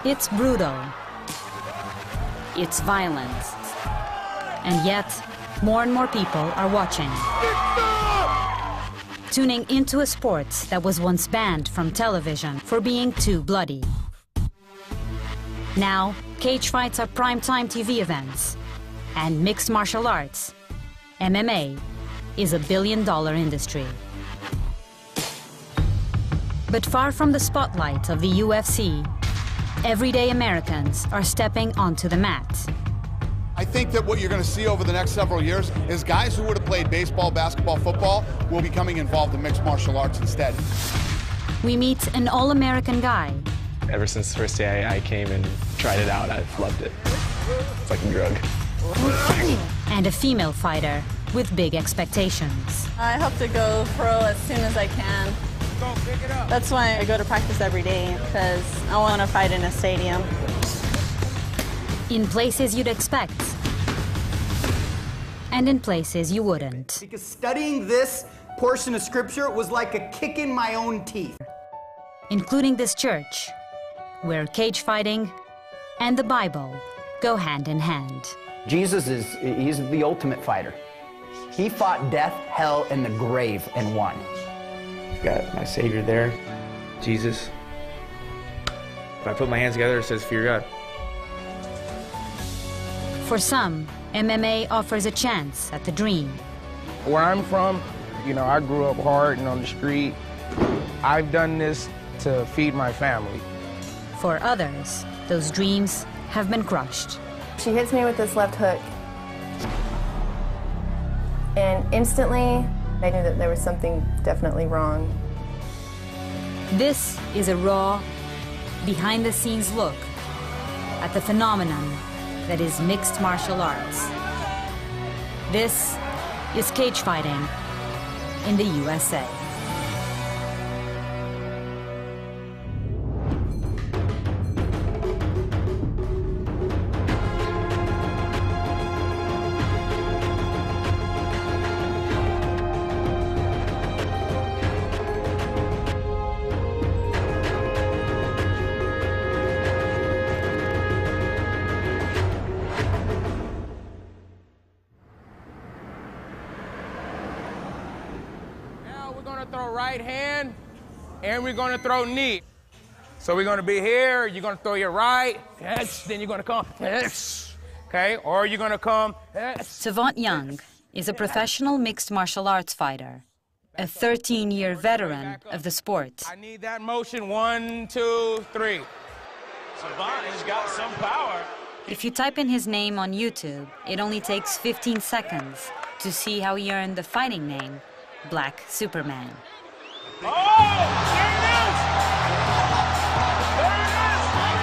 It's brutal. It's violent. And yet, more and more people are watching. Tuning into a sport that was once banned from television for being too bloody. Now, cage fights are primetime TV events. And mixed martial arts, MMA, is a billion-dollar industry. But far from the spotlight of the UFC, everyday Americans are stepping onto the mat. I think that what you're going to see over the next several years is guys who would have played baseball, basketball, football will be becoming involved in mixed martial arts instead. We meet an all-American guy. Ever since the first day I came and tried it out, I've loved it. It's like a drug. And a female fighter with big expectations. I hope to go pro as soon as I can. That's why I go to practice every day, because I want to fight in a stadium. In places you'd expect, and in places you wouldn't. Because studying this portion of scripture was like a kick in my own teeth. Including this church, where cage fighting and the Bible go hand in hand. Jesus he's the ultimate fighter. He fought death, hell, and the grave and won. Got my Savior there, Jesus. If I put my hands together, it says, fear God. For some, MMA offers a chance at the dream. Where I'm from, you know, I grew up hard and on the street. I've done this to feed my family. For others, those dreams have been crushed. She hits me with this left hook, and instantly I knew that there was something definitely wrong. This is a raw, behind-the-scenes look at the phenomenon that is mixed martial arts. This is cage fighting in the USA. Throw right hand, and we're gonna throw knee. So we're gonna be here, you're gonna throw your right, then you're gonna come, okay? Or you're gonna come. Savant Young is a professional mixed martial arts fighter, a 13-year veteran of the sport. I need that motion, 1, 2, 3. Savant has got some power. If you type in his name on YouTube, it only takes 15 seconds to see how he earned the fighting name, Black Superman. Oh, there it is! There it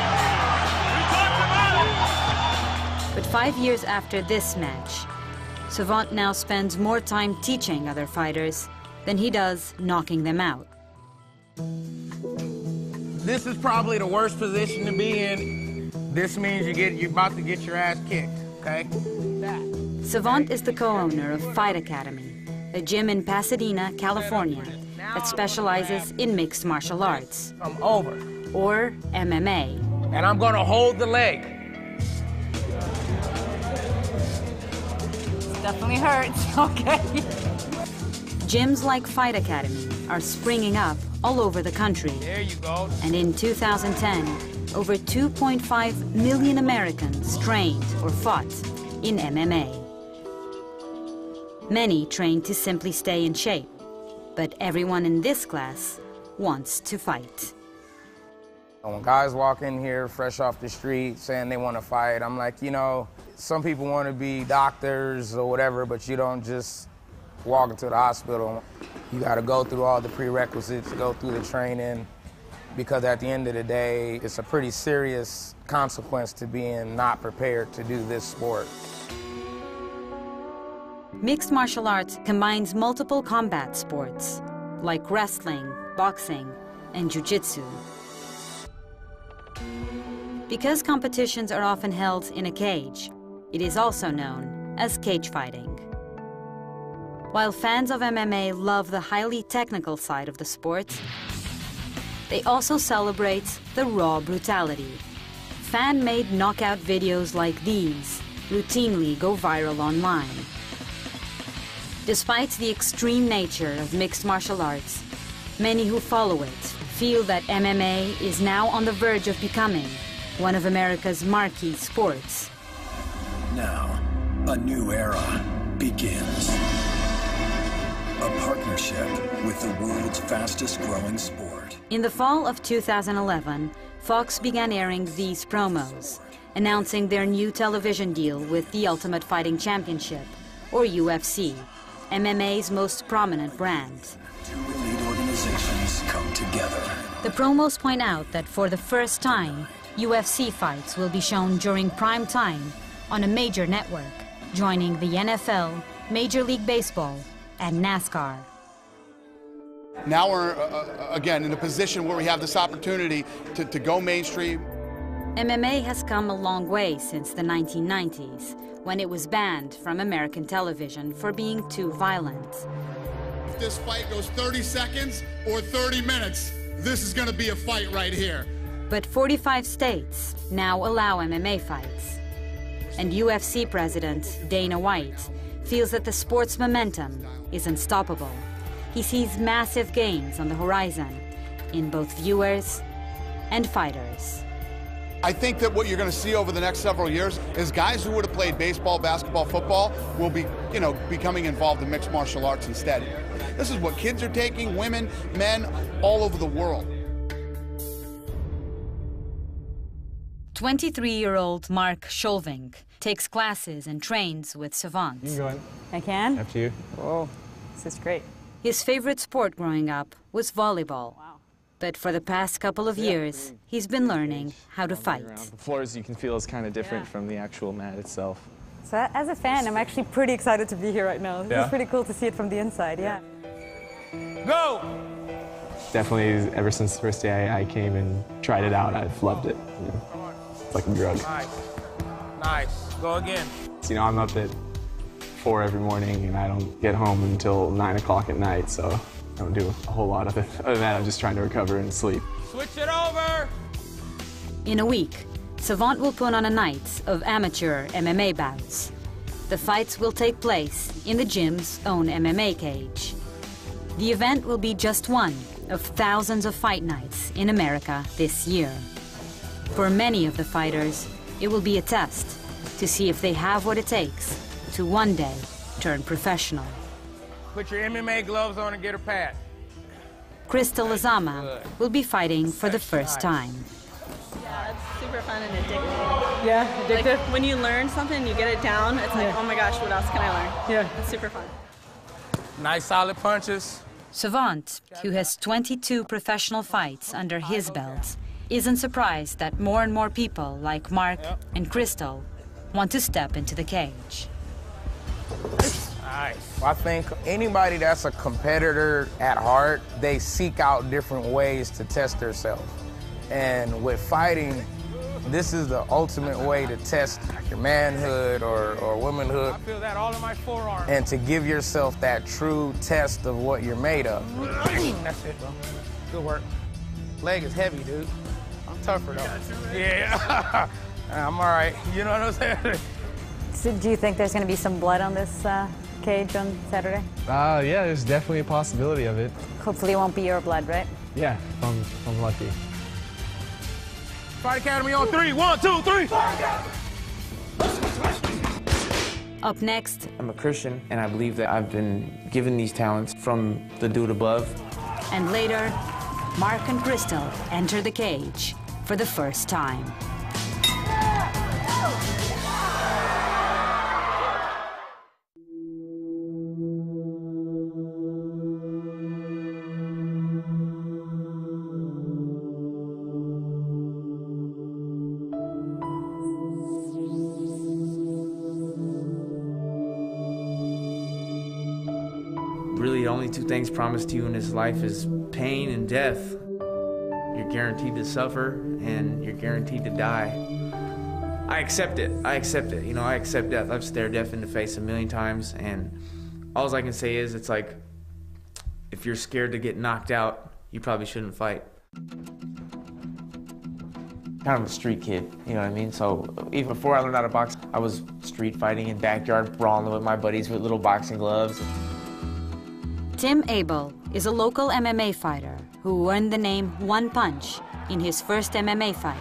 is! We talked about it! But 5 years after this match, Savant now spends more time teaching other fighters than he does knocking them out. This is probably the worst position to be in. This means you're about to get your ass kicked, okay? Savant is the co-owner of Fight Academy, a gym in Pasadena, California, that specializes in mixed martial arts. I'm over. Or MMA. And I'm gonna hold the leg. Definitely hurts, okay. Gyms like Fight Academy are springing up all over the country. There you go. And in 2010, over 2.5 million Americans trained or fought in MMA. Many train to simply stay in shape, but everyone in this class wants to fight. When guys walk in here fresh off the street saying they want to fight, I'm like, you know, some people want to be doctors or whatever, but you don't just walk into the hospital. You got to go through all the prerequisites, go through the training, because at the end of the day, it's a pretty serious consequence to being not prepared to do this sport. Mixed martial arts combines multiple combat sports, like wrestling, boxing, and jiu-jitsu. Because competitions are often held in a cage, it is also known as cage fighting. While fans of MMA love the highly technical side of the sport, they also celebrate the raw brutality. fan-made knockout videos like these routinely go viral online. Despite the extreme nature of mixed martial arts, many who follow it feel that MMA is now on the verge of becoming one of America's marquee sports. Now, a new era begins. A partnership with the world's fastest-growing sport. In the fall of 2011, Fox began airing these promos, announcing their new television deal with the Ultimate Fighting Championship, or UFC, MMA's most prominent brand. Two elite organizations come together. The promos point out that for the first time, UFC fights will be shown during prime time on a major network, joining the NFL, Major League Baseball, and NASCAR. Now we're, again, in a position where we have this opportunity to go mainstream. MMA has come a long way since the 1990s, when it was banned from American television for being too violent. If this fight goes 30 seconds or 30 minutes, this is going to be a fight right here. But 45 states now allow MMA fights. And UFC President Dana White feels that the sport's momentum is unstoppable. He sees massive gains on the horizon in both viewers and fighters. I think that what you're going to see over the next several years is guys who would have played baseball, basketball, football will be, becoming involved in mixed martial arts instead. This is what kids are taking, women, men, all over the world. 23-year-old Mark Scholvink takes classes and trains with Savant. You can go in. I can? Up to you. Whoa, this is great. His favorite sport growing up was volleyball. Wow. But for the past couple of years, he's been learning how to fight. The floors, you can feel, is kind of different from the actual mat itself. So as a fan, I'm actually pretty excited to be here right now. This is pretty cool to see it from the inside, yeah. Go! Definitely, ever since the first day I came and tried it out, I've loved it. It's like a drug. Nice. Nice. Go again. So, I'm up at 4 every morning, and I don't get home until 9 o'clock at night, so I don't do a whole lot of it. Other than that, I'm just trying to recover and sleep. Switch it over! In a week, Savant will put on a night of amateur MMA bouts. The fights will take place in the gym's own MMA cage. The event will be just one of thousands of fight nights in America this year. For many of the fighters, it will be a test to see if they have what it takes to one day turn professional. Put your MMA gloves on and get a pad. Crystal Lazama will be fighting for the first time. Yeah, it's super fun and addicting. Yeah, addictive? Like, when you learn something, you get it down, it's like, oh my gosh, what else can I learn? Yeah. It's super fun. Nice solid punches. Savant, who has 22 professional fights under his belt, isn't surprised that more and more people like Mark and Crystal want to step into the cage. Nice. I think anybody that's a competitor at heart, they seek out different ways to test themselves. And with fighting, this is the ultimate way to test your manhood or womanhood. I feel that all in my forearm. And to give yourself that true test of what you're made of. That's it, bro. Good work. Leg is heavy, dude. I'm tougher, though. Yeah. I'm all right. You know what I'm saying? So do you think there's going to be some blood on this cage on Saturday? Yeah, there's definitely a possibility of it. Hopefully it won't be your blood, right? Yeah, I'm lucky. Fight Academy on 3. 1, 2, 3. Up next, I'm a Christian, and I believe that I've been given these talents from the dude above. and later, Mark and Crystal enter the cage for the first time. Really, the only two things promised to you in this life is pain and death. You're guaranteed to suffer, and you're guaranteed to die. I accept it. I accept it. You know, I accept death. I've stared death in the face a million times, and all I can say is it's like, if you're scared to get knocked out, you probably shouldn't fight. kind of a street kid, you know what I mean? So even before I learned how to box, I was street fighting in backyard, brawling with my buddies with little boxing gloves. Tim Abel is a local MMA fighter who earned the name One Punch in his first MMA fight.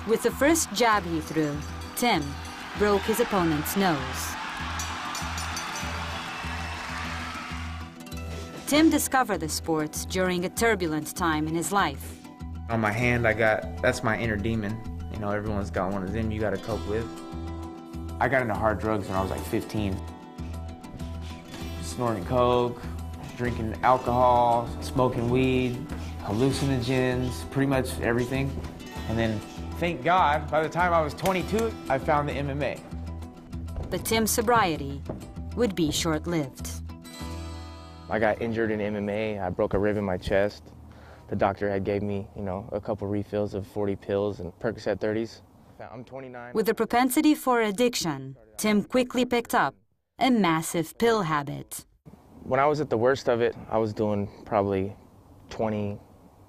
With the first jab he threw, Tim broke his opponent's nose. Tim discovered the sport during a turbulent time in his life. On my hand, that's my inner demon. You know, everyone's got one of them you gotta cope with. I got into hard drugs when I was like 15. Snorting coke, drinking alcohol, smoking weed, hallucinogens, pretty much everything. And then, thank God, by the time I was 22, I found the MMA. But Tim's sobriety would be short-lived. I got injured in MMA. I broke a rib in my chest. The doctor had gave me, you know, a couple refills of 40 pills and Percocet 30s. I'm 29. With a propensity for addiction, Tim quickly picked up a massive pill habit. When I was at the worst of it, I was doing probably 20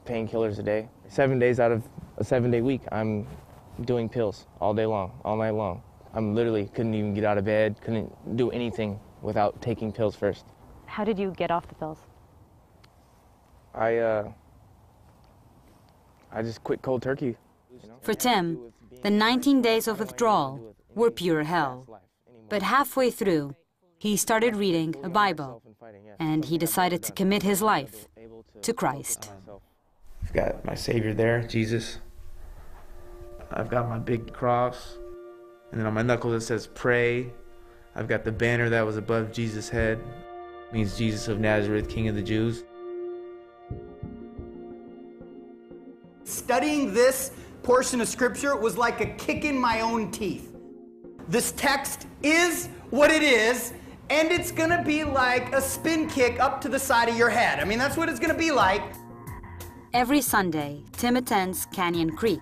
painkillers a day. 7 days out of a 7-day week, I'm doing pills all day long, all night long. I'm literally couldn't even get out of bed, couldn't do anything without taking pills first. How did you get off the pills? I just quit cold turkey. For Tim, the 19 days of withdrawal were pure hell. But halfway through, he started reading a Bible, and he decided to commit his life to Christ. I've got my Savior there, Jesus. I've got my big cross, and then on my knuckles it says pray. I've got the banner that was above Jesus' head. It means Jesus of Nazareth, King of the Jews. Studying this portion of scripture was like a kick in my own teeth. This text is what it is, and it's gonna be like a spin kick up to the side of your head. I mean, that's what it's gonna be like. Every Sunday, Tim attends Canyon Creek,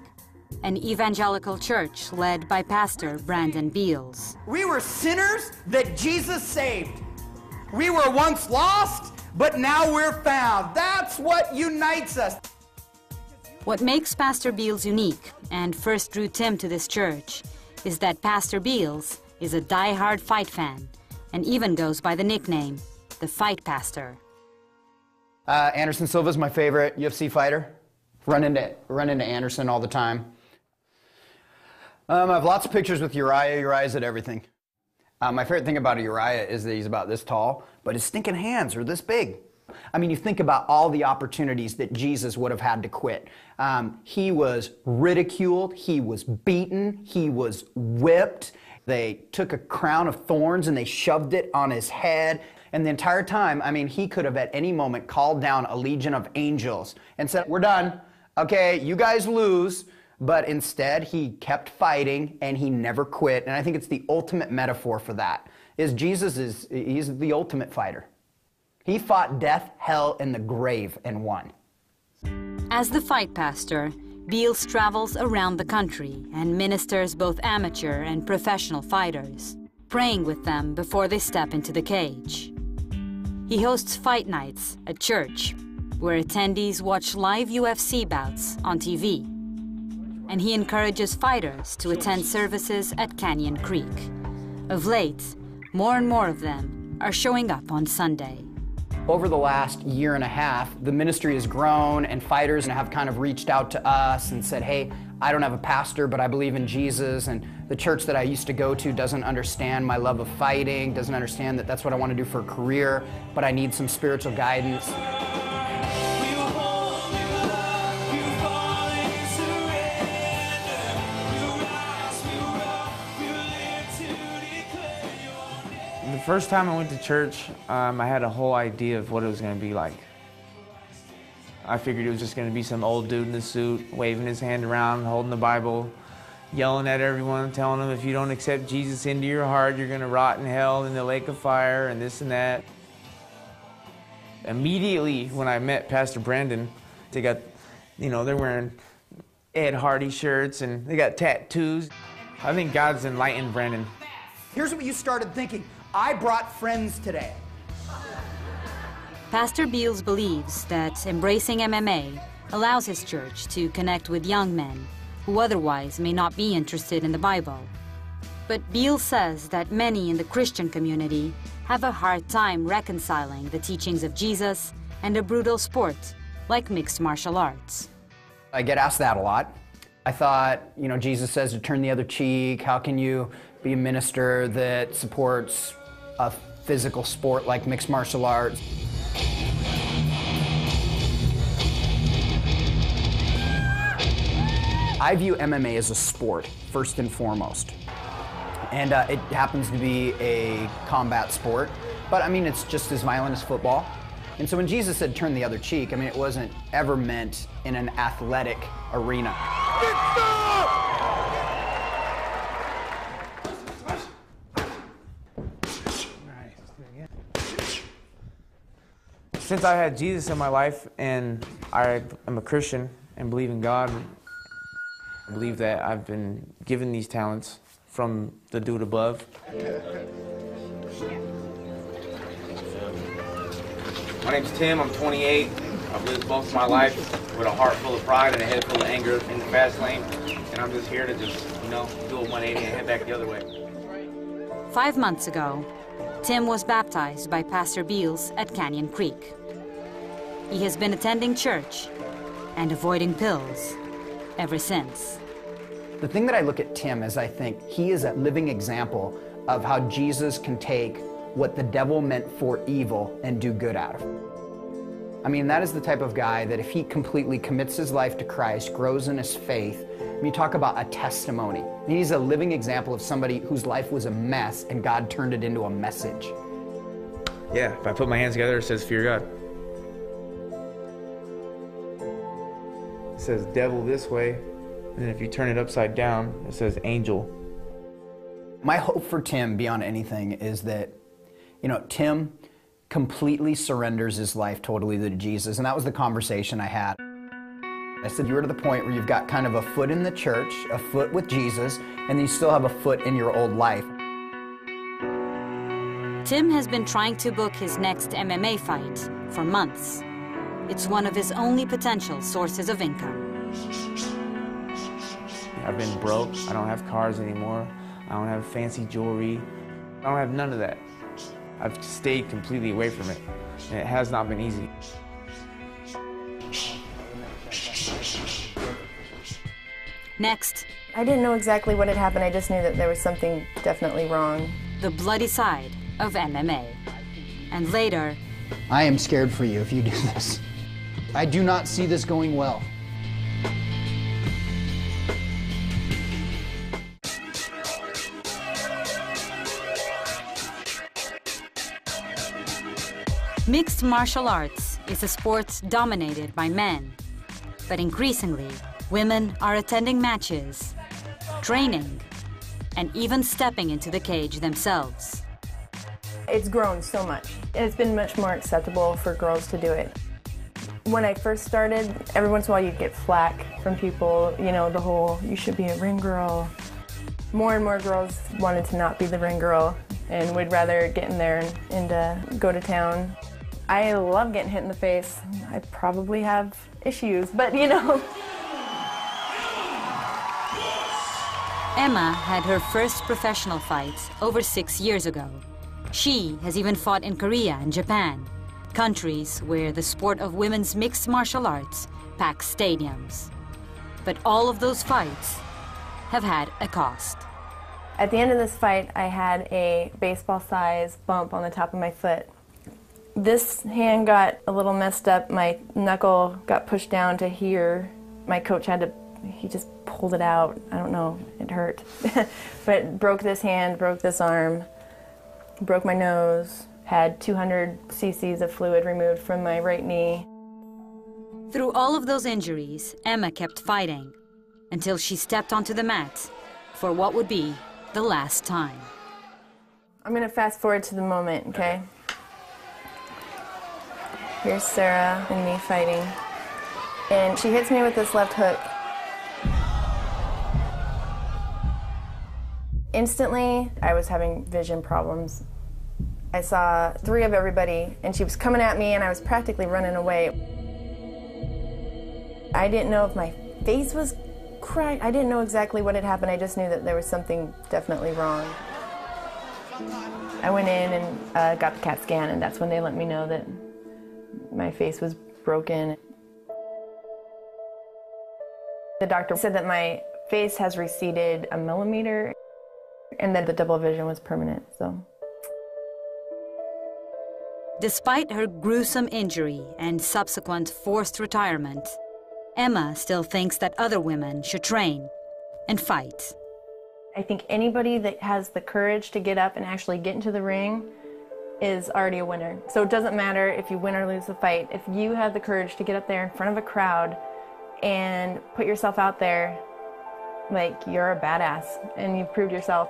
an evangelical church led by Pastor Brandon Beals. We were sinners that Jesus saved. We were once lost, but now we're found. That's what unites us. What makes Pastor Beals unique and first drew Tim to this church is that Pastor Beals is a die-hard fight fan and even goes by the nickname, the Fight Pastor. Anderson Silva's my favorite UFC fighter. Run into Anderson all the time. I have lots of pictures with Uriah. Uriah's at everything. My favorite thing about Uriah is that he's about this tall, but his stinking hands are this big. I mean, you think about all the opportunities that Jesus would have had to quit. He was ridiculed, he was beaten, he was whipped. They took a crown of thorns and they shoved it on his head. And the entire time, I mean, he could have at any moment called down a legion of angels and said, we're done. Okay, you guys lose. But instead, he kept fighting and he never quit. And I think it's the ultimate metaphor for that. He's the ultimate fighter. He fought death, hell, and the grave and won. As the Fight Pastor, Beals travels around the country and ministers both amateur and professional fighters, praying with them before they step into the cage. He hosts fight nights at church, where attendees watch live UFC bouts on TV. And he encourages fighters to attend services at Canyon Creek. Of late, more and more of them are showing up on Sunday. Over the last year and a half, the ministry has grown and fighters have kind of reached out to us and said, hey, I don't have a pastor, but I believe in Jesus, and the church that I used to go to doesn't understand my love of fighting, doesn't understand that that's what I want to do for a career, but I need some spiritual guidance. The first time I went to church, I had a whole idea of what it was going to be like. I figured it was just going to be some old dude in a suit, waving his hand around, holding the Bible, yelling at everyone, telling them if you don't accept Jesus into your heart, you're going to rot in hell in the lake of fire and this and that. Immediately when I met Pastor Brandon, they got, they're wearing Ed Hardy shirts and they got tattoos. I think God's enlightened Brandon. Here's what you started thinking. I brought friends today. Pastor Beals believes that embracing MMA allows his church to connect with young men who otherwise may not be interested in the Bible. But Beal says that many in the Christian community have a hard time reconciling the teachings of Jesus and a brutal sport like mixed martial arts. I get asked that a lot. I thought, you know, Jesus says to turn the other cheek. How can you be a minister that supports a physical sport like mixed martial arts? I view MMA as a sport, first and foremost. And it happens to be a combat sport, but I mean, it's just as violent as football. And so when Jesus said turn the other cheek, I mean, it wasn't ever meant in an athletic arena. Since I had Jesus in my life and I am a Christian and believe in God, I believe that I've been given these talents from the dude above. My name's Tim, I'm 28. I've lived most of my life with a heart full of pride and a head full of anger in the fast lane. And I'm just here to just, you know, do a 180 and head back the other way. 5 months ago, Tim was baptized by Pastor Beals at Canyon Creek. He has been attending church and avoiding pills ever since. The thing that I look at Tim is I think he is a living example of how Jesus can take what the devil meant for evil and do good out of it. I mean, that is the type of guy that if he completely commits his life to Christ, grows in his faith, I mean, talk about a testimony. He's a living example of somebody whose life was a mess and God turned it into a message. Yeah, if I put my hands together, it says fear God. It says devil this way, and then if you turn it upside down, it says angel. My hope for Tim, beyond anything, is that, you know, Tim completely surrenders his life totally to Jesus, and that was the conversation I had. I said, you're to the point where you've got kind of a foot in the church, a foot with Jesus, and you still have a foot in your old life. Tim has been trying to book his next MMA fight for months. It's one of his only potential sources of income. I've been broke. I don't have cars anymore. I don't have fancy jewelry. I don't have none of that. I've stayed completely away from it, and it has not been easy. Next, I didn't know exactly what had happened. I just knew that there was something definitely wrong. the bloody side of MMA. And later, I am scared for you if you do this. I do not see this going well. mixed martial arts is a sport dominated by men. But increasingly, women are attending matches, training, and even stepping into the cage themselves. It's grown so much. It's been much more acceptable for girls to do it. When I first started, every once in a while you'd get flack from people, you know, the whole, you should be a ring girl. More and more girls wanted to not be the ring girl and would rather get in there and go to town. I love getting hit in the face. I probably have issues, but you know. Emma had her first professional fight over 6 years ago. She has even fought in Korea and Japan, countries where the sport of women's mixed martial arts packs stadiums. But all of those fights have had a cost. At the end of this fight, I had a baseball-sized bump on the top of my foot. This hand got a little messed up. My knuckle got pushed down to here. My coach he just pulled it out. I don't know, it hurt. But broke this hand, broke this arm, broke my nose, had 200 cc's of fluid removed from my right knee. Through all of those injuries, Emma kept fighting until she stepped onto the mat for what would be the last time. I'm gonna fast forward to the moment, okay? Here's Sarah and me fighting. And she hits me with this left hook. Instantly, I was having vision problems. I saw 3 of everybody, and she was coming at me, and I was practically running away. I didn't know if my face was cracked. I didn't know exactly what had happened. I just knew that there was something definitely wrong. I went in and got the CAT scan, and that's when they let me know that my face was broken. The doctor said that my face has receded 1 millimeter and that the double vision was permanent, so. Despite her gruesome injury and subsequent forced retirement, Emma still thinks that other women should train and fight. I think anybody that has the courage to get up and actually get into the ring is already a winner. So it doesn't matter if you win or lose the fight. If you have the courage to get up there in front of a crowd and put yourself out there, like, you're a badass and you've proved yourself.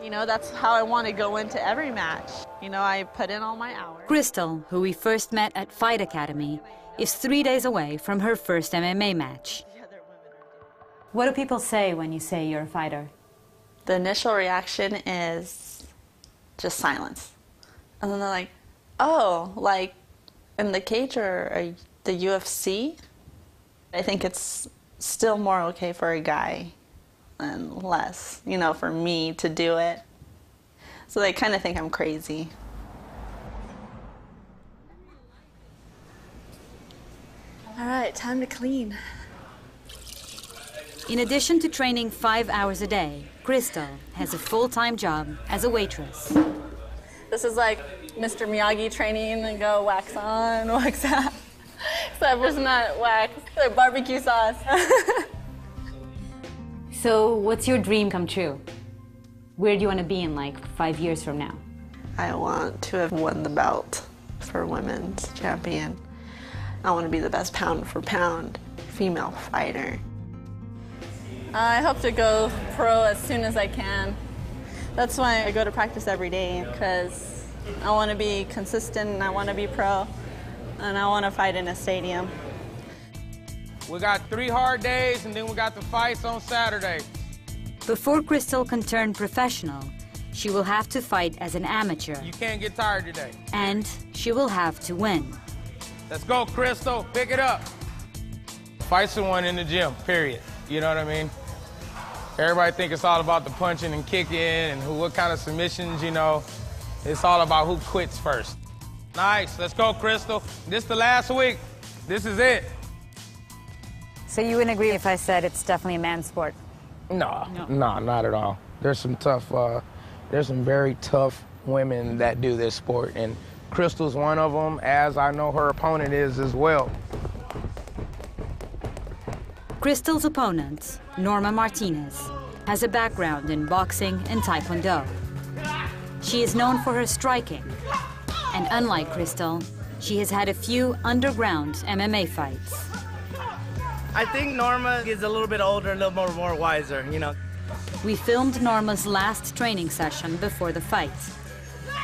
You know, that's how I want to go into every match. You know, I put in all my hours. Crystal, who we first met at Fight Academy, is 3 days away from her first MMA match. What do people say when you say you're a fighter? The initial reaction is just silence. And then they're like, oh, like in the cage or the UFC? I think it's still more okay for a guy and less, you know, for me to do it. So they kind of think I'm crazy. All right, time to clean. In addition to training 5 hours a day, Crystal has a full-time job as a waitress. This is like Mr. Miyagi training and go wax on, wax out. Except it's not wax, it's like barbecue sauce. So what's your dream come true? Where do you want to be in like 5 years from now? I want to have won the belt for women's champion. I want to be the best pound for pound female fighter. I hope to go pro as soon as I can. That's why I go to practice every day, because I want to be consistent and I want to be pro and I want to fight in a stadium. We got 3 hard days and then we got the fights on Saturday. Before Crystal can turn professional, she will have to fight as an amateur. You can't get tired today. And she will have to win. Let's go, Crystal. Pick it up. Fight someone in the gym, period. You know what I mean? Everybody think it's all about the punching and kicking and what kind of submissions, you know. It's all about who quits first. Nice. Let's go, Crystal. This is the last week. This is it. So you wouldn't agree if I said it's definitely a man's sport? No, not at all. There's some very tough women that do this sport, and Crystal's one of them, as I know her opponent is as well. Crystal's opponent, Norma Martinez, has a background in boxing and taekwondo. She is known for her striking, and unlike Crystal, she has had a few underground MMA fights. I think Norma is a little bit older, a little more wiser, you know. We filmed Norma's last training session before the fight.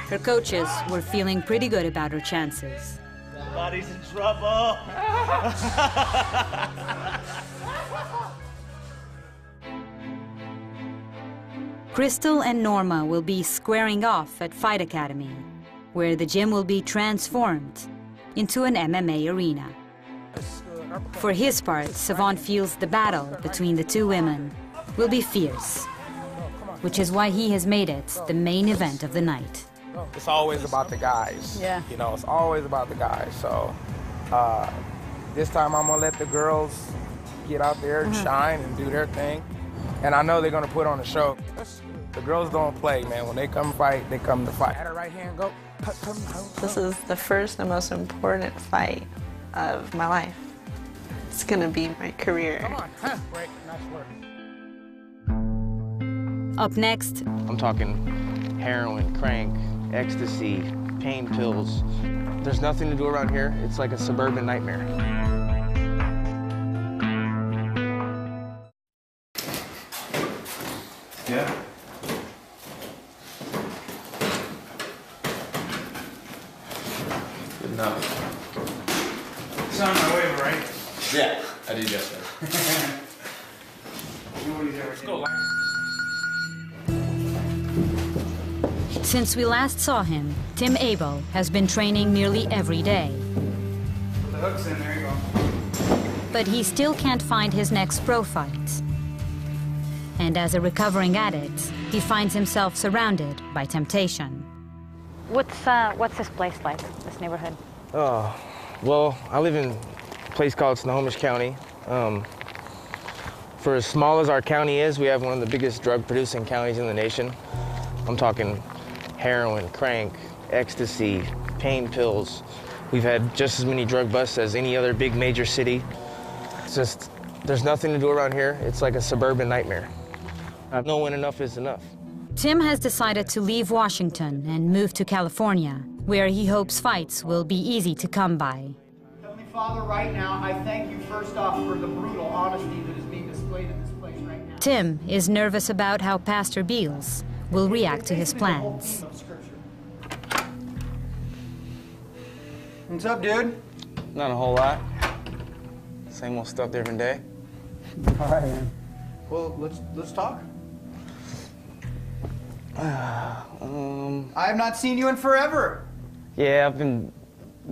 Her coaches were feeling pretty good about her chances. Somebody's in trouble. Crystal and Norma will be squaring off at Fight Academy, where the gym will be transformed into an MMA arena. For his part, Savant feels the battle between the two women will be fierce, which is why he has made it the main event of the night. It's always about the guys. Yeah. You know, it's always about the guys. So this time I'm going to let the girls get out there and shine and do their thing. And I know they're going to put on a show. The girls don't play, man. When they come fight, they come to fight. At her right hand, go. This is the first and most important fight of my life. It's going to be my career. Come on, break. Nice work. Up next, I'm talking heroin, crank, ecstasy, pain pills. There's nothing to do around here. It's like a suburban nightmare. Yeah. Good enough. It's on my waiver, right? Yeah, I did yesterday. Let's go. Since we last saw him, Tim Abel has been training nearly every day. Put the hooks in, there you go. But he still can't find his next pro fight. And as a recovering addict, he finds himself surrounded by temptation. What's this place like, this neighborhood? Oh, well, I live in a place called Snohomish County. For as small as our county is, we have one of the biggest drug-producing counties in the nation. I'm talking heroin, crank, ecstasy, pain pills. We've had just as many drug busts as any other big major city. It's just, there's nothing to do around here. It's like a suburban nightmare. I know when enough is enough. Tim has decided to leave Washington and move to California, where he hopes fights will be easy to come by. Heavenly Father, right now, I thank you first off for the brutal honesty that is being displayed in this place right now. Tim is nervous about how Pastor Beals will react to his plans. What's up, dude? Not a whole lot. Same old stuff, different day. All right, man. Well, let's talk. I have not seen you in forever. Yeah, I've been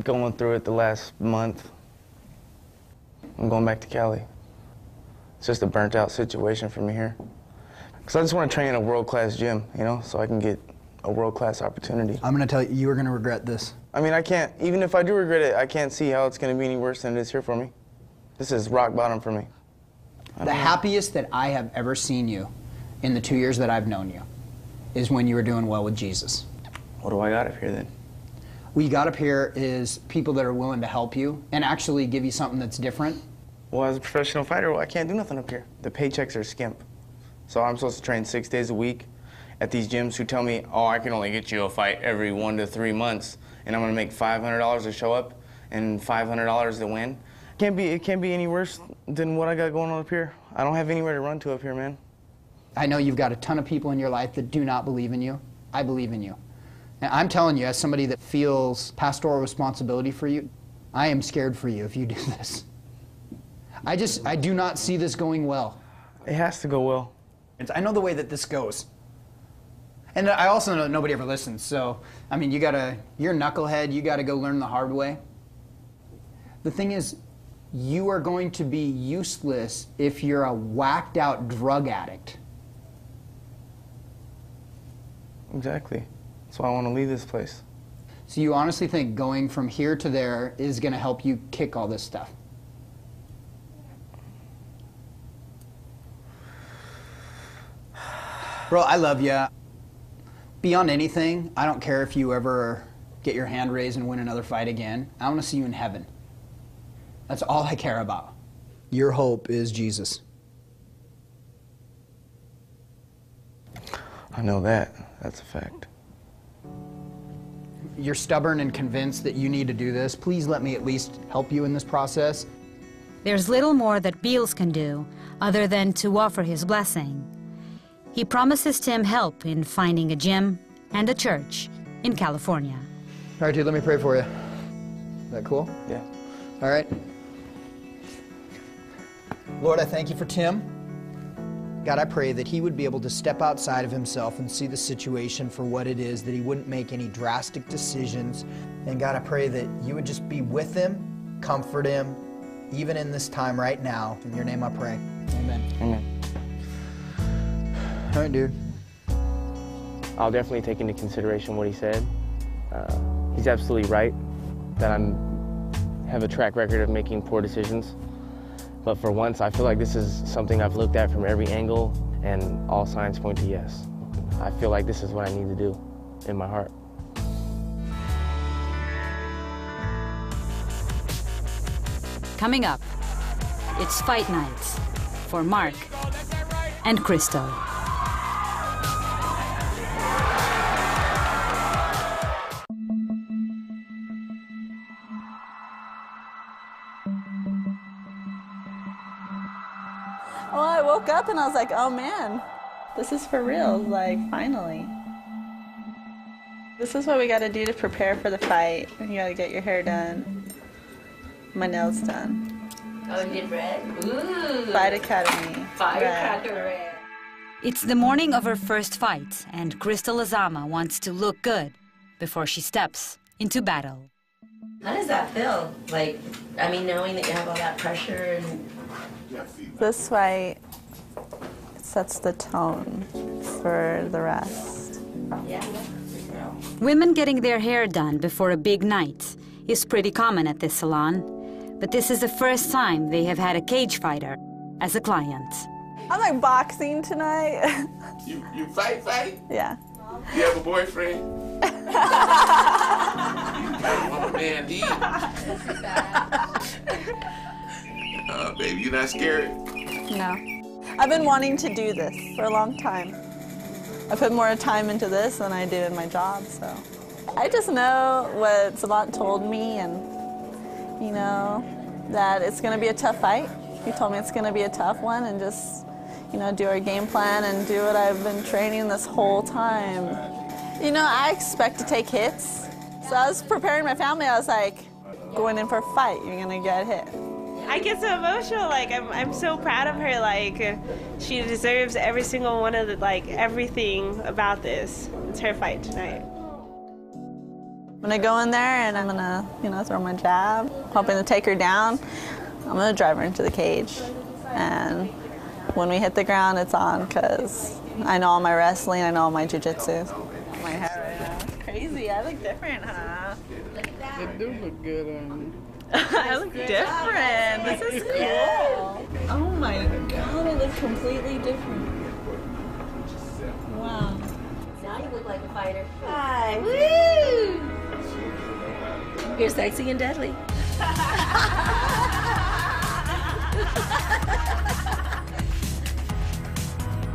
going through it the last month. I'm going back to Cali. It's just a burnt-out situation for me here. Because I just want to train in a world-class gym, you know, so I can get a world-class opportunity. I'm going to tell you, you are going to regret this. I mean, I can't, even if I do regret it, I can't see how it's going to be any worse than it is here for me. This is rock bottom for me. The happiest that I have ever seen you in the 2 years that I've known you is when you were doing well with Jesus. What do I got up here then? What you got up here is people that are willing to help you and actually give you something that's different. Well, as a professional fighter, well, I can't do nothing up here. The paychecks are skimp. So I'm supposed to train 6 days a week at these gyms who tell me, oh, I can only get you a fight every 1 to 3 months, and I'm gonna make $500 to show up and $500 to win. It can't be any worse than what I got going on up here. I don't have anywhere to run to up here, man. I know you've got a ton of people in your life that do not believe in you. I believe in you. And I'm telling you, as somebody that feels pastoral responsibility for you, I am scared for you if you do this. I do not see this going well. It has to go well. I know the way that this goes. And I also know that nobody ever listens, so, I mean, you're a knucklehead, you gotta go learn the hard way. The thing is, you are going to be useless if you're a whacked out drug addict. Exactly. That's why I want to leave this place. So you honestly think going from here to there is going to help you kick all this stuff? Bro, I love you. Beyond anything, I don't care if you ever get your hand raised and win another fight again. I want to see you in heaven. That's all I care about. Your hope is Jesus. I know that. That's a fact. You're stubborn and convinced that you need to do this. Please let me at least help you in this process. There's little more that Beals can do other than to offer his blessing. He promises Tim help in finding a gym and a church in California. All right, dude, let me pray for you. Is that cool? Yeah. All right. Lord, I thank you for Tim. God, I pray that he would be able to step outside of himself and see the situation for what it is, that he wouldn't make any drastic decisions. And God, I pray that you would just be with him, comfort him, even in this time right now. In your name I pray. Amen. Amen. All right, dude. I'll definitely take into consideration what he said. He's absolutely right that I have a track record of making poor decisions. But for once, I feel like this is something I've looked at from every angle, and all signs point to yes. I feel like this is what I need to do in my heart. Coming up, it's fight night for Mark and Crystal. Well, I woke up and I was like, oh man, this is for real, like, finally. This is what we gotta do to prepare for the fight. You gotta get your hair done, my nails done. Oh, you did red? Ooh. Fight Academy. Firecracker red. It's the morning of her first fight, and Crystal Azama wants to look good before she steps into battle. How does that feel? Like, I mean, knowing that you have all that pressure and... This fight sets the tone for the rest. Yeah. Women getting their hair done before a big night is pretty common at this salon, but this is the first time they have had a cage fighter as a client. I'm like boxing tonight. You fight? Yeah. You have a boyfriend? I'm a man, D. Baby, you not scared? No. I've been wanting to do this for a long time. I put more time into this than I do in my job, so. I just know what Savant told me, and, you know, that it's going to be a tough fight. He told me it's going to be a tough one, and just, you know, do our game plan and do what I've been training this whole time. You know, I expect to take hits. So I was preparing my family. I was like, going in for a fight, you're going to get hit. I get so emotional. Like, I'm so proud of her. Like, she deserves every single one of the, like, everything about this. It's her fight tonight. I'm going to go in there and I'm going to, you know, throw my jab, hoping to take her down. I'm going to drive her into the cage. And when we hit the ground, it's on, because I know all my wrestling, I know all my jiu-jitsu. My hair right now. Crazy. I look different, huh? Look at that. It do look good on you. I look different. This is cool. Oh my God, I look completely different. Wow. Now you look like a fighter. Hi. Woo! You're sexy and deadly.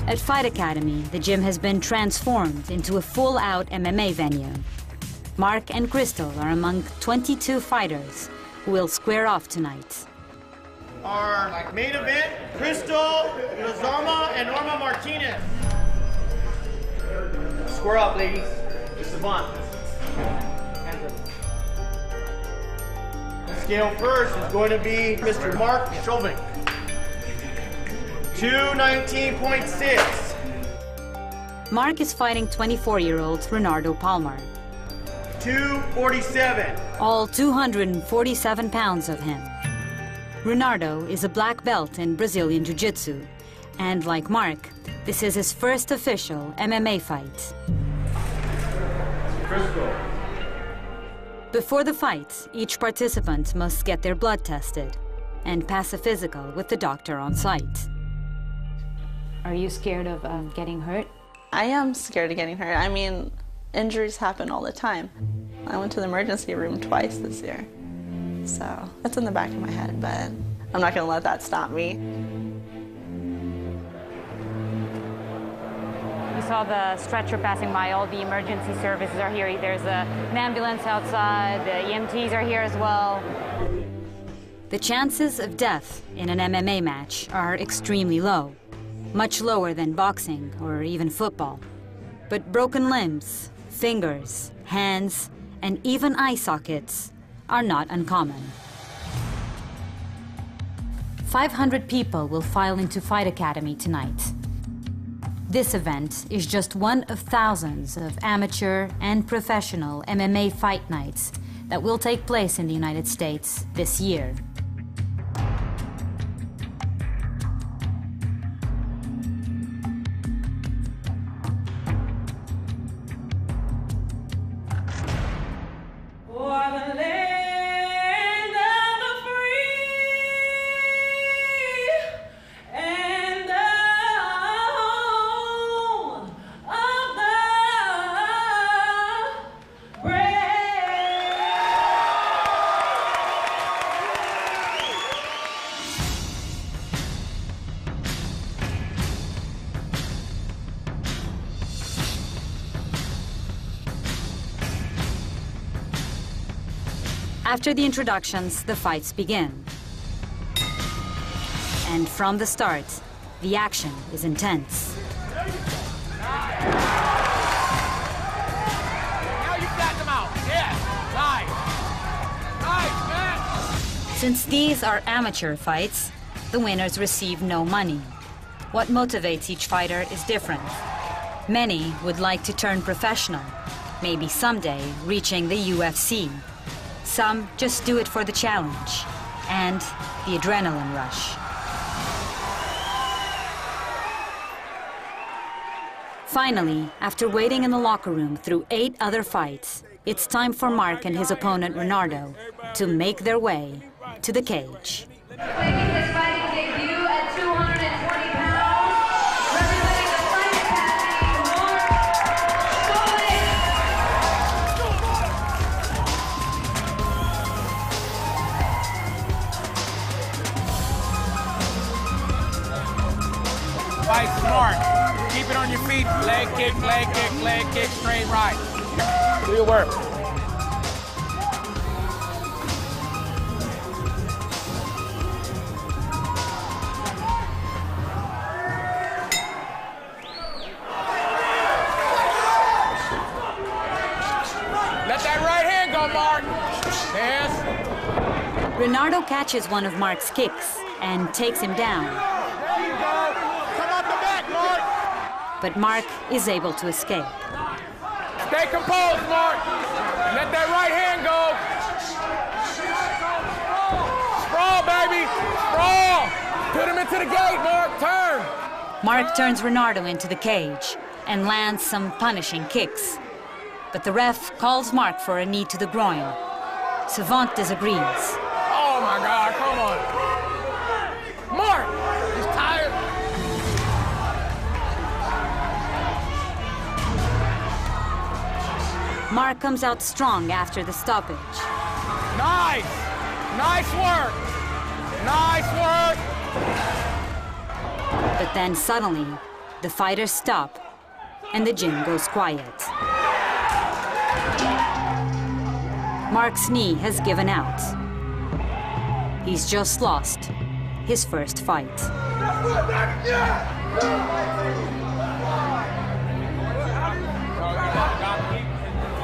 At Fight Academy, the gym has been transformed into a full-out MMA venue. Mark and Crystal are among 22 fighters who will square off tonight. Our main event, Crystal Azama and Norma Martinez. Square up, ladies. Savant. Scale first is going to be Mr. Mark Chauvin. 219.6. Mark is fighting 24-year-old Renardo Palmer. 247. All 247 pounds of him. Renardo is a black belt in Brazilian Jiu-Jitsu, and like Mark, this is his first official MMA fight. Crystal. Before the fight, each participant must get their blood tested and pass a physical with the doctor on site. Are you scared of getting hurt? I am scared of getting hurt. I mean, injuries happen all the time. I went to the emergency room twice this year. So that's in the back of my head, but I'm not going to let that stop me. You saw the stretcher passing by. All the emergency services are here. There's an ambulance outside. The EMTs are here as well. The chances of death in an MMA match are extremely low, much lower than boxing or even football. But broken limbs, fingers, hands, and even eye sockets are not uncommon. 500 people will file into Fight Academy tonight. This event is just one of thousands of amateur and professional MMA fight nights that will take place in the United States this year. After the introductions, the fights begin. And from the start, the action is intense. Now you got them out. Yeah, nice, man. Since these are amateur fights, the winners receive no money. What motivates each fighter is different. Many would like to turn professional, maybe someday reaching the UFC. Some just do it for the challenge and the adrenaline rush. Finally, after waiting in the locker room through 8 other fights, it's time for Mark and his opponent Renardo to make their way to the cage. Making his fighting debut at 220 pounds, representing the Fight Academy, Mark Fight smart. Keep it on your feet. Leg kick, straight right. Do your work. Let that right hand go, Mark. Yes. Renardo catches one of Mark's kicks and takes him down. There you go. Come up the back, Mark. But Mark is able to escape. Stay composed, Mark. Let that right hand go. Sprawl, baby. Sprawl. Put him into the gate, Mark. Turn. Mark turns Renardo into the cage and lands some punishing kicks. But the ref calls Mark for a knee to the groin. Savant disagrees. Oh, my God. Come on. Mark. He's tired. Mark comes out strong after the stoppage. Nice. Nice work. Nice work. But then suddenly, the fighters stop and the gym goes quiet. Mark's knee has given out. He's just lost his first fight.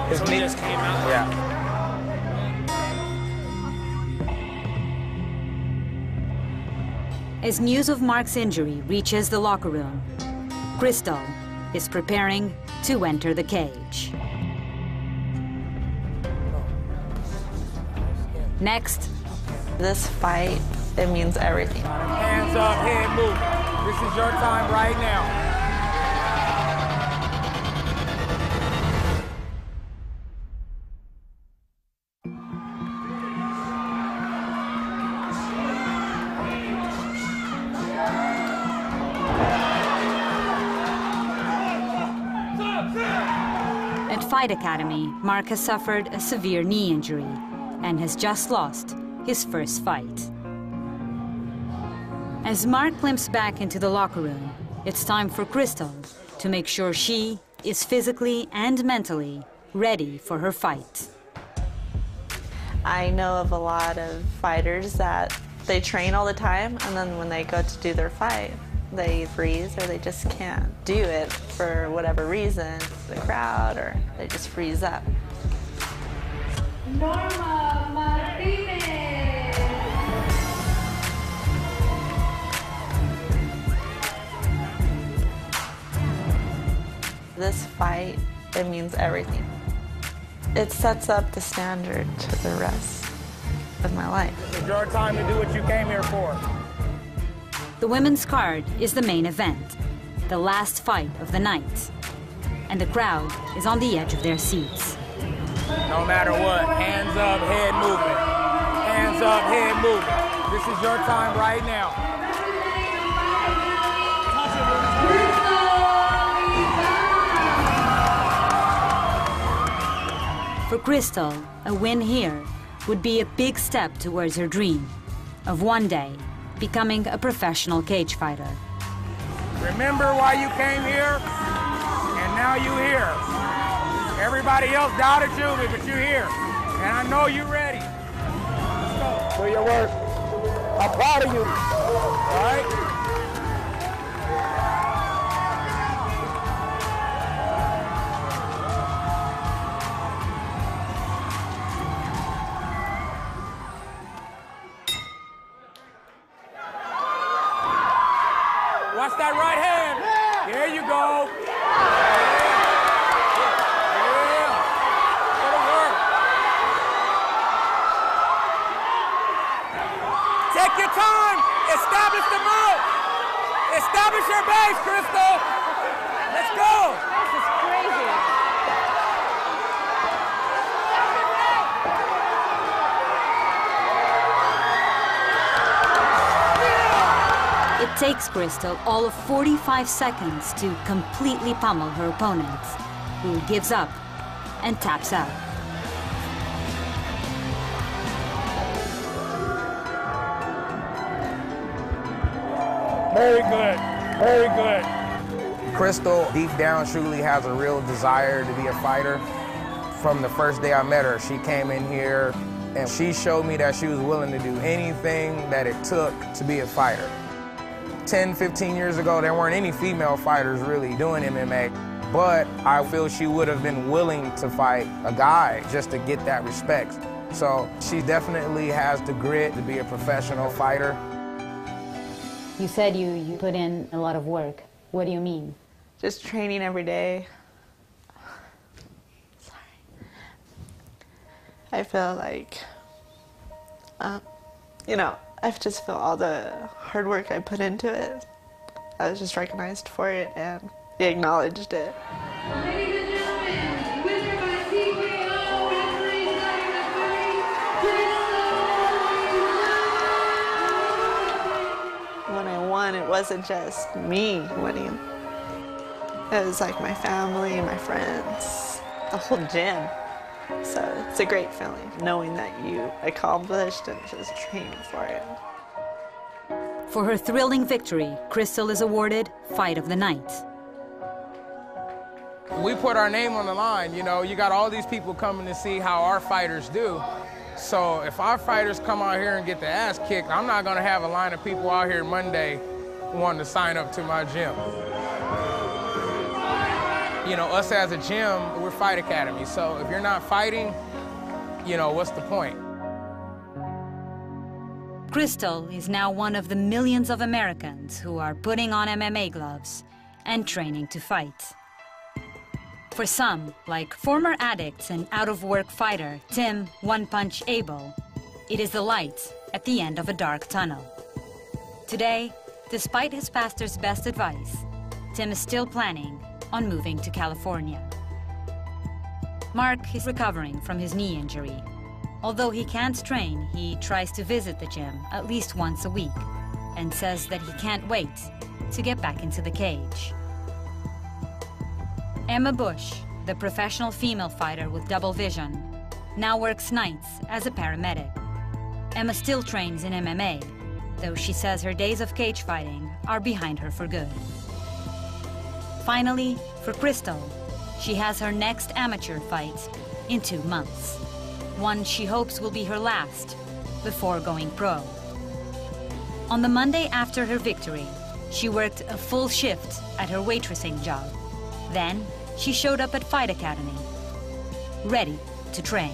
His knee just came out. Yeah. As news of Mark's injury reaches the locker room, Crystal is preparing to enter the cage. Next, this fight, it means everything. Hands up, head move. This is your time right now. At Fight Academy, Mark has suffered a severe knee injury and has just lost his first fight. As Mark limps back into the locker room, it's time for Crystal to make sure she is physically and mentally ready for her fight. I know of a lot of fighters that they train all the time, and then when they go to do their fight, they freeze or they just can't do it for whatever reason, the crowd, or they just freeze up. Norma Martinez. This fight, it means everything. It sets up the standard to the rest of my life. It's your time to do what you came here for. The women's card is the main event, the last fight of the night. And the crowd is on the edge of their seats. No matter what, hands up, head movement. Hands up, head movement. This is your time right now. For Crystal, a win here would be a big step towards her dream of one day becoming a professional cage fighter. Remember why you came here, and now you're here. Everybody else doubted you, but you're here, and I know you're ready. Let's go. Do your work. I'm proud of you. All right? Watch that right hand. There you go. Take your time. Establish the move. Establish your base, Crystal. Let's go. This is crazy. It takes Crystal all of 45 seconds to completely pummel her opponent, who gives up and taps out. Very good. Very good. Crystal, deep down, truly has a real desire to be a fighter. From the first day I met her, she came in here and she showed me that she was willing to do anything that it took to be a fighter. 10, 15 years ago, there weren't any female fighters really doing MMA, but I feel she would have been willing to fight a guy just to get that respect. So she definitely has the grit to be a professional fighter. You said you put in a lot of work. What do you mean? Just training every day. Sorry. I feel like, you know, I just feel all the hard work I put into it. I was just recognized for it and they acknowledged it. Ladies and gentlemen, winner by TKO, referee When I won, it wasn't just me winning. It was like my family, my friends, the whole gym. So it's a great feeling, knowing that you accomplished and just trained for it. For her thrilling victory, Crystal is awarded Fight of the Night. We put our name on the line, you know, you got all these people coming to see how our fighters do. So if our fighters come out here and get their ass kicked, I'm not gonna have a line of people out here Monday wanting to sign up to my gym. You know, us as a gym, we're Fight Academy, so if you're not fighting, you know, what's the point? Crystal is now one of the millions of Americans who are putting on MMA gloves and training to fight. For some, like former addicts and out-of-work fighter Tim One Punch Abel, it is the light at the end of a dark tunnel. Today, despite his pastor's best advice, Tim is still planning on moving to California. Mark is recovering from his knee injury. Although he can't train, he tries to visit the gym at least once a week and says that he can't wait to get back into the cage. Emma Bush, the professional female fighter with double vision, now works nights as a paramedic. Emma still trains in MMA, though she says her days of cage fighting are behind her for good. Finally, for Crystal, she has her next amateur fight in 2 months. One she hopes will be her last before going pro. On the Monday after her victory, she worked a full shift at her waitressing job. Then, she showed up at Fight Academy, ready to train.